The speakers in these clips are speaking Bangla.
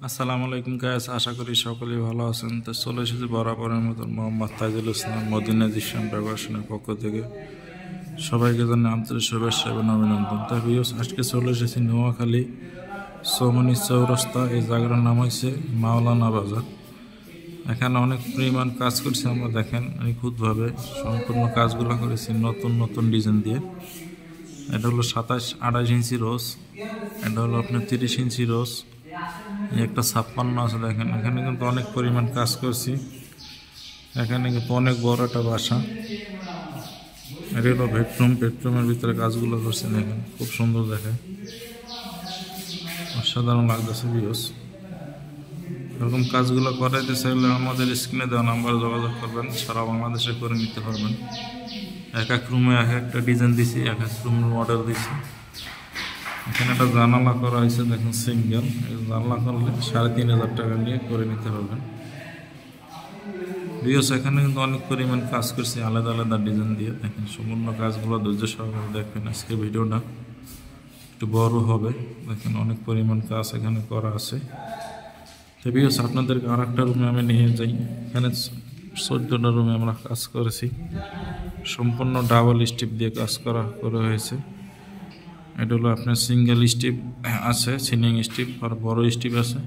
আসসালামু আলাইকুম গাইস, আশা করি সকলেই ভালো আছেন। তো চলে এসেছি বরাবরের মতন মোহাম্মদ তাজুল ইসলাম মদিনা জিশন প্রকাশনের পক্ষ থেকে সবাইকে জানাই আন্তরিক শুভেচ্ছা এবং অভিনন্দন। তো ভিউস, আজকে চলে এসেছি নোয়াখালী সোমনি চৌরাস্তা। এই জায়গাটার নাম হয়েছে মাওলানা বাজার। এখানে অনেক পরিমাণ কাজ করছি আমরা, দেখেন নিখুঁতভাবে সম্পূর্ণ কাজগুলো করেছি নতুন নতুন ডিজাইন দিয়ে। এটা হলো 27-28 ইঞ্চি রোজ, এটা হলো আপনার 30 ইঞ্চি রোজ, একটা 56 আছে। দেখেন এখানে কিন্তু অনেক পরিমাণ কাজ করছি। এখানে কিন্তু অনেক বড় একটা বাসা। এটা হলো বেডরুমের ভিতরে কাজগুলো করছি, দেখেন খুব সুন্দর দেখায়, অসাধারণ লাগতেছে ভিউস। এরকম কাজগুলো করাইতে চাইলে আমাদের স্ক্রিনে দেওয়া নাম্বারে যোগাযোগ করবেন, সারা বাংলাদেশে করে নিতে পারবেন। এক এক রুমে এক একটা ডিজাইন দিছি, এক এক রুমের মডেল দিছি। এখানে একটা জানালা করা হয়েছে, দেখুন সিঙ্গেল। জানালা করলে 3500 টাকা নিয়ে করে নিতে পারবেন ভিউস। এখানে কিন্তু অনেক পরিমাণ কাজ করছি আলাদা আলাদা ডিজাইন দিয়ে। দেখেন সম্পূর্ণ কাজগুলো ধৈর্য সহকারে দেখবেন। আজকে ভিডিওটা একটু বড় হবে, দেখেন অনেক পরিমাণ কাজ এখানে করা আছে। তো ভিউস, আপনাদেরকে আর একটা রুমে আমি নিয়ে যাই। এখানে 14টা রুমে আমরা কাজ করেছি, সম্পূর্ণ ডাবল স্টিপ দিয়ে কাজ করা হয়েছে। এটা হলো আপনার সিঙ্গেল স্টিপ আছে, সিলিং স্টিপ আর বড় স্টিপ আছে।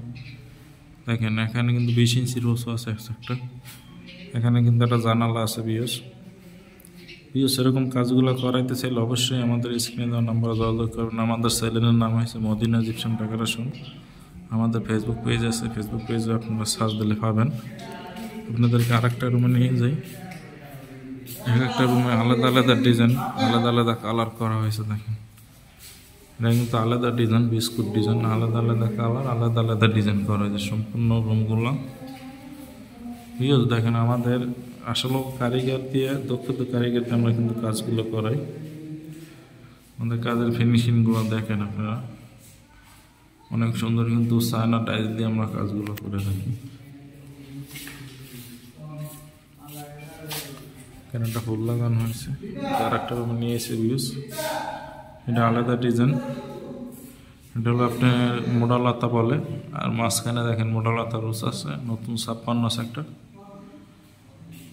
দেখেন এখানে কিন্তু 20 ইঞ্চি রোজও আছে একটা। এখানে কিন্তু একটা জানালা আছে ভিউস। এরকম কাজগুলো করাইতে চাইলে অবশ্যই আমাদের স্ক্রিনে দেওয়া নাম্বারে যোগাযোগ করবেন। আমাদের চ্যানেলের নাম হয়েছে মদিনা জিপসাম ডেকোরেশন। আমাদের ফেসবুক পেজ আছে, ফেসবুক পেজে আপনারা সার্চ দিলে পাবেন। আপনাদেরকে আর একটা রুমে নিয়ে যাই। এক একটা রুমে আলাদা আলাদা ডিজাইন, আলাদা আলাদা কালার করা হয়েছে। দেখেন এটা কিন্তু আলাদা ডিজাইন, বিস্কুট ডিজাইন, আলাদা আলাদা কালার, আলাদা আলাদা ডিজাইন করা হয়েছে সম্পূর্ণ রুমগুলো ভিউস। দেখেন আমাদের আসলে কারিগর দিয়ে, দক্ষ কারিগর দিয়ে আমরা কিন্তু কাজগুলো করাই। আমাদের কাজের ফিনিশিংগুলো দেখেন আপনারা, অনেক সুন্দর কিন্তু চায়না টাইলস দিয়ে আমরা কাজগুলো করে থাকি। এখানে একটা ফুল লাগানো হয়েছে, আর একটা রুমে নিয়ে এসে ভিউস। এটা আলাদা ডিজাইন, এটা হলো আপনার মোডালতা বলে। আর মাঝখানে দেখেন মোডালতা রোজ আছে, নতুন 56 আছে একটা।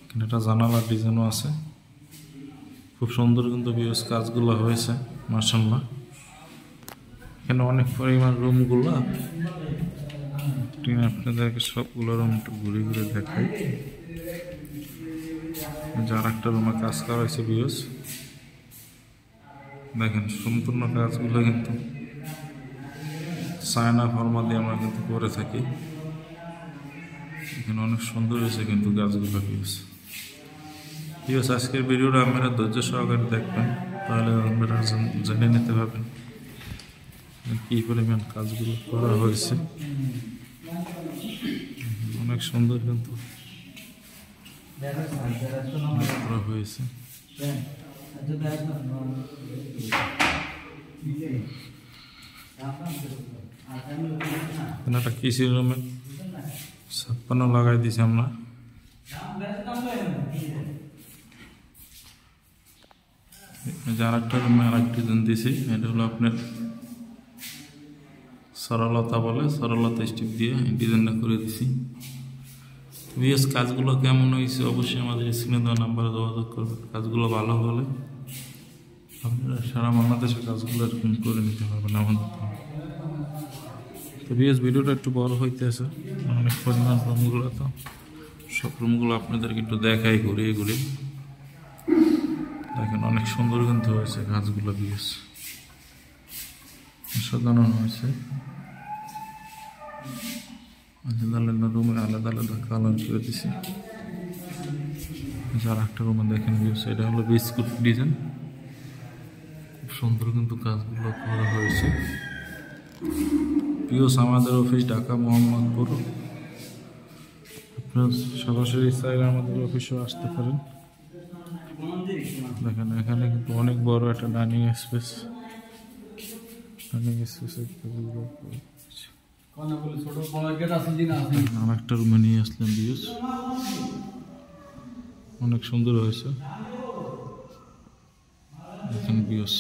এখানে একটা জানালার ডিজাইনও আছে, খুব সুন্দর কিন্তু ভিউস কাজগুলো হয়েছে মাশাআল্লাহ। এখানে অনেক পরিমাণ রুমগুলো, আপনাদেরকে সবগুলো রুম একটু ঘুরে ঘুরে দেখাই। যার একটা রুমে কাজ করা হয়েছে ভিউস। দেখেন সম্পূর্ণ কাজগুলো কিন্তু চায়না ফর্মা দিয়ে আমরা কিন্তু করে থাকি। এখানে অনেক সুন্দর হয়েছে কিন্তু কাজগুলো ভিউস। আজকের ভিডিওটা আপনারা ধৈর্য সহকারে দেখবেন, তাহলে আপনারা জেনে নিতে পারবেন কী পরিমাণ কাজগুলো করা হয়েছে। অনেক সুন্দর কিন্তু করা হয়েছে। একটা কিচেন রুমে 56 লাগাই দিয়েছি আমরা। আর একটা রুমে আর একটা ডিজাইন দিয়েছি, এটা হলো আপনার সরলতা বলে, সরলতা স্টিপ দিয়ে ডিজাইনটা করে দিছি ভিউস। কাজগুলো কেমন হয়েছে অবশ্যই আমাদের স্ক্রিনে দেওয়া নাম্বারে যোগাযোগ করবেন। কাজগুলো ভালো হলে আপনারা সারা বাংলাদেশের কাজগুলো এরকম করে নিতে পারবেন আমাদের। তো ভিউস, ভিডিওটা একটু বড় হইতেছে, অনেক পরিমাণ রুমগুলো, তো সব রুমগুলো আপনাদেরকে একটু দেখাই ঘুরিয়ে ঘুরিয়ে। দেখেন অনেক সুন্দর কিন্তু হয়েছে কাজগুলো ভিউস, অসাধারণ হয়েছে। আলাদা আলাদা রুমে আলাদা আলাদা কালার করে দিছি। আর একটা রুমে দেখেন ভিউস, এটা হলো বিস্কুট ডিজাইন, খুব সুন্দর কিন্তু কাজগুলো করা হয়েছে ভিউস। আমাদের অফিস ঢাকা মোহাম্মদপুর। আপনার সরাসরি চাইলে আমাদের অফিসেও আসতে পারেন। দেখেন এখানে কিন্তু অনেক বড় একটা ডাইনিং স্পেস, একটা রুমে নিয়ে আসলাম ভিউস। অনেক সুন্দর হয়েছে দেখেন ভিউস।